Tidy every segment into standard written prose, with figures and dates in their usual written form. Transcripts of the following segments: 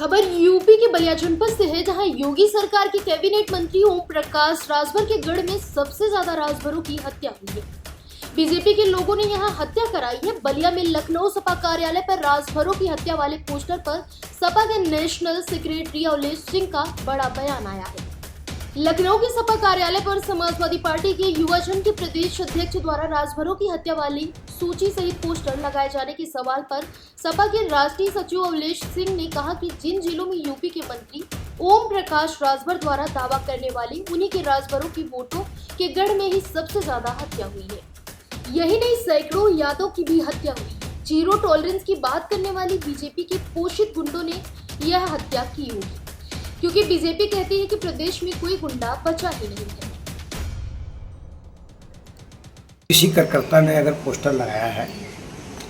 खबर यूपी के बलिया जनपद से है, जहां योगी सरकार के कैबिनेट मंत्री ओम प्रकाश राजभर के गढ़ में सबसे ज्यादा राजभरों की हत्या हुई है। बीजेपी के लोगों ने यहां हत्या कराई है। बलिया में लखनऊ सपा कार्यालय पर राजभरों की हत्या वाले पोस्टर पर सपा के नेशनल सेक्रेटरी अवलेश सिंह का बड़ा बयान आया है। लखनऊ के सपा कार्यालय पर समाजवादी पार्टी के युवाजन के प्रदेश अध्यक्ष द्वारा राजभरों की हत्या वाली सूची सहित पोस्टर लगाए जाने के सवाल पर सपा के राष्ट्रीय सचिव अवलेश सिंह ने कहा कि जिन जिलों में यूपी के मंत्री ओम प्रकाश राजभर द्वारा दावा करने वाले उन्हीं के राजभरों की वोटों के गढ़ में ही सबसे ज्यादा हत्या हुई है। यही नहीं, सैकड़ों यादव की भी हत्या हुई। जीरो टॉलरेंस की बात करने वाली बीजेपी के पोषित गुंडों ने यह हत्या की होगी, क्योंकि बीजेपी कहती है कि प्रदेश में कोई गुंडा बचा ही नहीं है। किसी कार्यकर्ता ने अगर पोस्टर लगाया है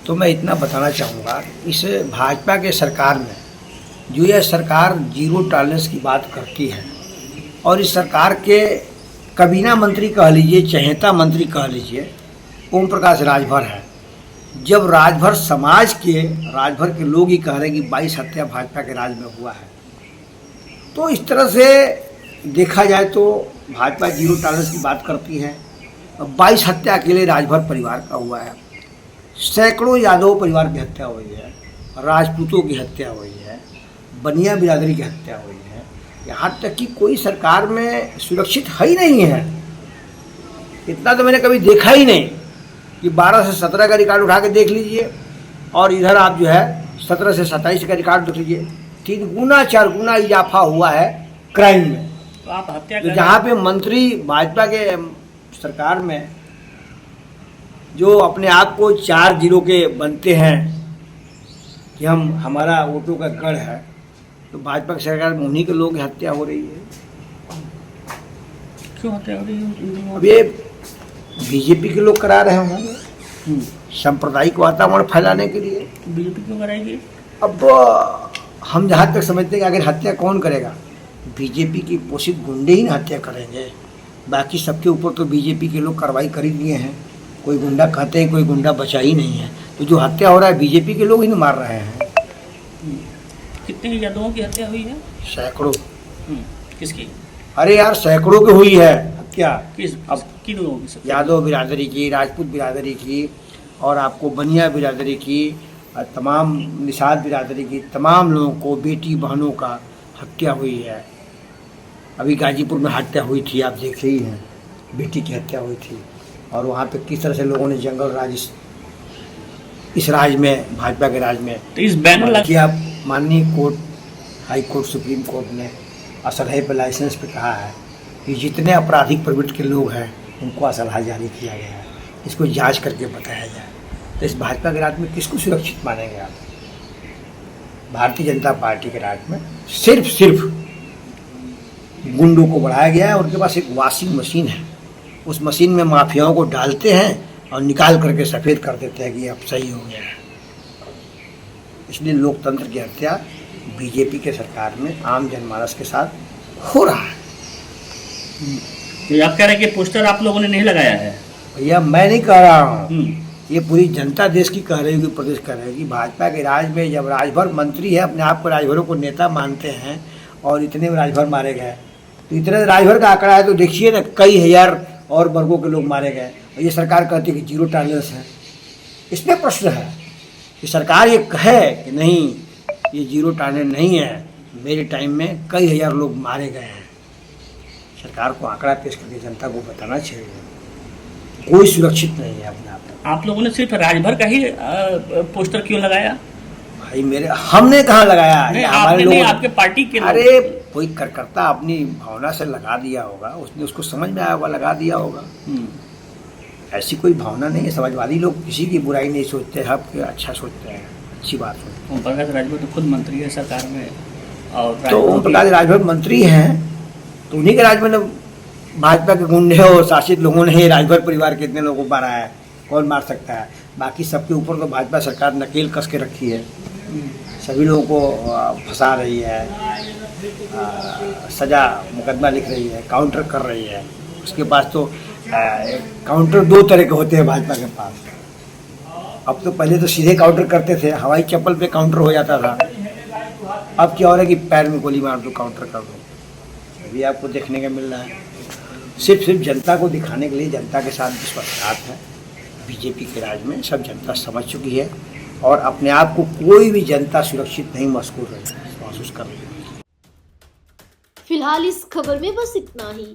तो मैं इतना बताना चाहूँगा, इस भाजपा के सरकार में जो यह सरकार जीरो टॉलरेंस की बात करती है और इस सरकार के कबीना मंत्री कह लीजिए, चहेता मंत्री कह लीजिए, ओम प्रकाश राजभर है। जब राजभर समाज के, राजभर के लोग ही कह रहे हैं कि 22 हत्या भाजपा के राज में हुआ है, तो इस तरह से देखा जाए तो भाजपा जीरो टॉलरेंस की बात करती है। 22 हत्या अकेले राजभर परिवार का हुआ है। सैकड़ों यादव परिवार की हत्या हुई है, राजपूतों की हत्या हुई है, बनिया बिरादरी की हत्या हुई है। यहाँ तक कि कोई सरकार में सुरक्षित है ही नहीं है। इतना तो मैंने कभी देखा ही नहीं कि 12 से 17 का रिकॉर्ड उठा के देख लीजिए और इधर आप जो है 17 से 27 का रिकॉर्ड देख लीजिए। 3 गुना 4 गुना इजाफा हुआ है क्राइम में। तो आप हत्या तो जहाँ पे मंत्री भाजपा के सरकार में जो अपने आप को 4 जिलों के बनते हैं कि हमारा वोटों का गढ़ है, तो भाजपा की सरकार में उन्हीं के लोगों की हत्या हो रही है। क्यों हत्या हो रही है? अब ये बीजेपी के लोग करा रहे होंगे सांप्रदायिक वातावरण फैलाने के लिए। बीजेपी क्यों कराएगी? अब तो हम जहाँ तक समझते हैं कि अगर हत्या कौन करेगा, बीजेपी की पोषित गुंडे ही ना हत्या करेंगे। बाकी सबके ऊपर तो बीजेपी के लोग कार्रवाई कर ही दिए हैं। कोई गुंडा कहते हैं कोई गुंडा बचा ही नहीं है, तो जो हत्या हो रहा है बीजेपी के लोग ही ना मार रहे हैं। कितने यादवों की हत्या हुई है? सैकड़ों। किसकी? अरे यार, सैकड़ों की हुई है हत्या। किस अब किन लोगों की? यादव बिरादरी की, राजपूत बिरादरी की, और आपको बनिया बिरादरी की, तमाम निषाद बिरादरी की, तमाम लोगों को, बेटी बहनों का हत्या हुई है। अभी गाजीपुर में हत्या हुई थी, आप देख रही हैं, बेटी की हत्या हुई थी। और वहाँ पे किस तरह से लोगों ने जंगल राज इस राज में, भाजपा के राज में, तो इस बैनर किया। माननीय court, high court, supreme court ने असलहे पे लाइसेंस पे कहा है कि जितने आपराधिक प्रवृत्ति के लोग हैं उनको असलहा जारी किया गया है। इसको जांच करके बताया जाए। तो इस भाजपा के राज में किसको सुरक्षित मानेंगे आप? भारतीय जनता पार्टी के राज में सिर्फ गुंडों को बढ़ाया गया है। उनके पास एक वॉशिंग मशीन है, उस मशीन में माफियाओं को डालते हैं और निकाल करके सफ़ेद कर देते हैं कि अब सही हो गया है। इसलिए लोकतंत्र की हत्या बीजेपी के सरकार में आम जनमानस के साथ हो रहा है। तो आप कह रहे हैं कि पोस्टर आप लोगों ने नहीं लगाया है? भैया, मैं नहीं कह रहा हूँ, ये पूरी जनता देश की कह रही है, प्रदेश कह रही है कि भाजपा के राज में जब राजभर मंत्री है, अपने आप को राजभरों को नेता मानते हैं और इतने राजभर मारे गए, तो इतने राजभर का आंकड़ा है तो देखिए ना, कई हजार और वर्गों के लोग मारे गए। और ये सरकार कहती है कि जीरो टॉलरेंस है। इसमें प्रश्न है कि सरकार ये कहे कि नहीं, ये जीरो टॉलरेंस नहीं है, मेरे टाइम में कई हजार लोग मारे गए हैं। सरकार को आंकड़ा पेश करके जनता को बताना चाहिए। कोई सुरक्षित नहीं है अपने आप। आप लोगों ने सिर्फ राजभर का ही पोस्टर क्यों लगाया? भाई मेरे, हमने कहाँ लगाया है? हमारे लोग, आपके पार्टी के लोग। अरे कोई कार्यकर्ता अपनी भावना से लगा दिया होगा, उसने उसको समझ में आया होगा, लगा दिया होगा। ऐसी कोई भावना नहीं है। समाजवादी लोग किसी की बुराई नहीं सोचते, सबके अच्छा सोचते हैं, अच्छी बात है। ओम प्रकाश राजभर तो खुद मंत्री है सरकार में, और तो ओम प्रकाश राजभर मंत्री हैं, तो उन्हीं के राज में भाजपा के गुंडे और शासित लोगों ने राजभर परिवार के इतने लोगों को मारा है। कौन मार सकता है? बाकी सबके ऊपर तो भाजपा सरकार नकेल कस के रखी है। सभी लोगों को फंसा रही है, सजा मुकदमा लिख रही है, काउंटर कर रही है। उसके पास तो काउंटर 2 तरह के होते हैं भाजपा के पास। अब तो पहले तो सीधे काउंटर करते थे, हवाई चप्पल पे काउंटर हो जाता था। अब क्या हो रहा है कि पैर में गोली मार दो, काउंटर कर दो, अभी आपको देखने का मिल रहा है। सिर्फ जनता को दिखाने के लिए जनता के साथ विश्वासघात है। बीजेपी के राज में सब जनता समझ चुकी है और अपने आप को कोई भी जनता सुरक्षित नहीं महसूस कर रही है। फिलहाल इस खबर में बस इतना ही।